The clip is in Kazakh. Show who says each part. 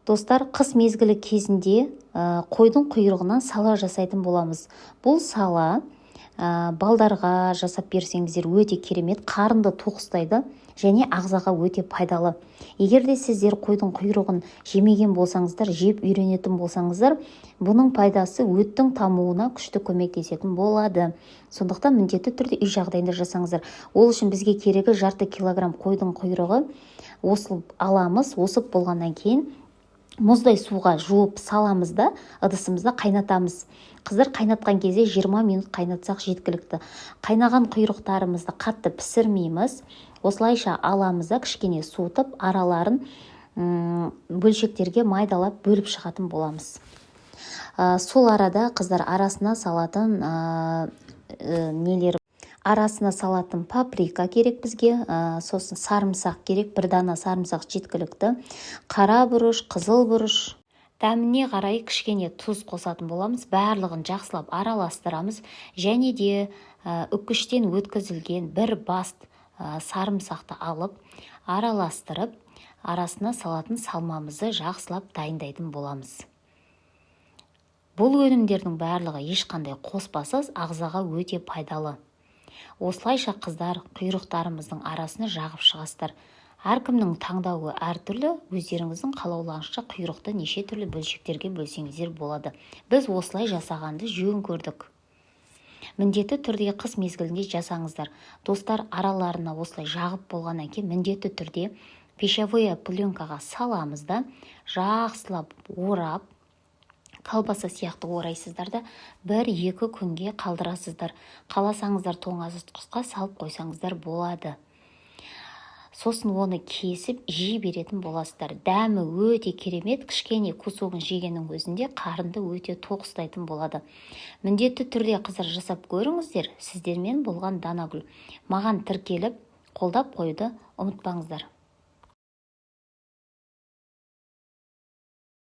Speaker 1: Достар, қыс мезгілі кезінде қойдың құйрығынан сала жасайтын боламыз. Бұл сала балдарға жасап берсеңіздер өте керемет, қарынды тоқыстайды және ағзаға өте пайдалы. Егер де сіздер қойдың құйрығын жемеген болсаңыздар, жеп үйренетін болсаңыздар, бұның пайдасы өттің тамуына күшті көмектесетін болады. Сондықтан міндетті түрде үй жағдайында жасаңыздар. Ол үшін бізге керегі жарты килограмм қойдың құйрығы осып аламыз. Осып болғаннан кейін мұздай суға жуып саламыз да ыдысымызда қайнатамыз. Қыздар, қайнатқан кезде 20 минут қайнатсақ жеткілікті. Қайнаған құйрықтарымызды қатты пісірмейміз. Осылайша аламыз да кішкене суытып, араларын бөлшектерге майдалап бөліп шығатын боламыз. Сол арада қыздар арасына салатын арасына салатын паприка керек бізге, сосын сарымсақ керек, бір дана сарымсақ жеткілікті, қара бұрыш, қызыл бұрыш, дәміне қарай кішкене тұз қосатын боламыз. Барлығын жақсылап араластырамыз және де үккіштен өткізілген бір баст сарымсақты алып, араластырып, арасына салатын салмамызды жақсылап дайындайтын боламыз. Бұл өнімдердің барлығы ешқандай қоспасыз ағзаға өте пайдалы. Осылайша қыздар, құйрықтарымыздың арасына жағып шығастар. Әркімнің таңдауы әртүрлі, өздеріңіздің қалауларыңызша құйрықты неше түрлі бөлшектерге бөлсеңіздер болады. Біз осылай жасағанды жөн көрдік. Міндетті түрде қыс мезгілінде жасаңыздар. Достар, араларына осылай жағып болғаннан кейін міндетті түрде пищевой пленкаға саламыз да жақсылап орап, колбаса сияқты орайсыздар да 1-2 күнге қалдырасыздар. Қаласаңыздар тоңазытқышқа салып қойсаңыздар болады. Сосын оны кесіп жей беретін боласыздар. Дәмі өте керемет, кішкене кусогын жегеннің өзінде қарынды өте тоқыстайтын болады. Міндетті түрде қыздар жасап көріңіздер. Сіздермен болған Данагүл. Маған тіркеліп, қолдап қойды ұмытпаңыздар.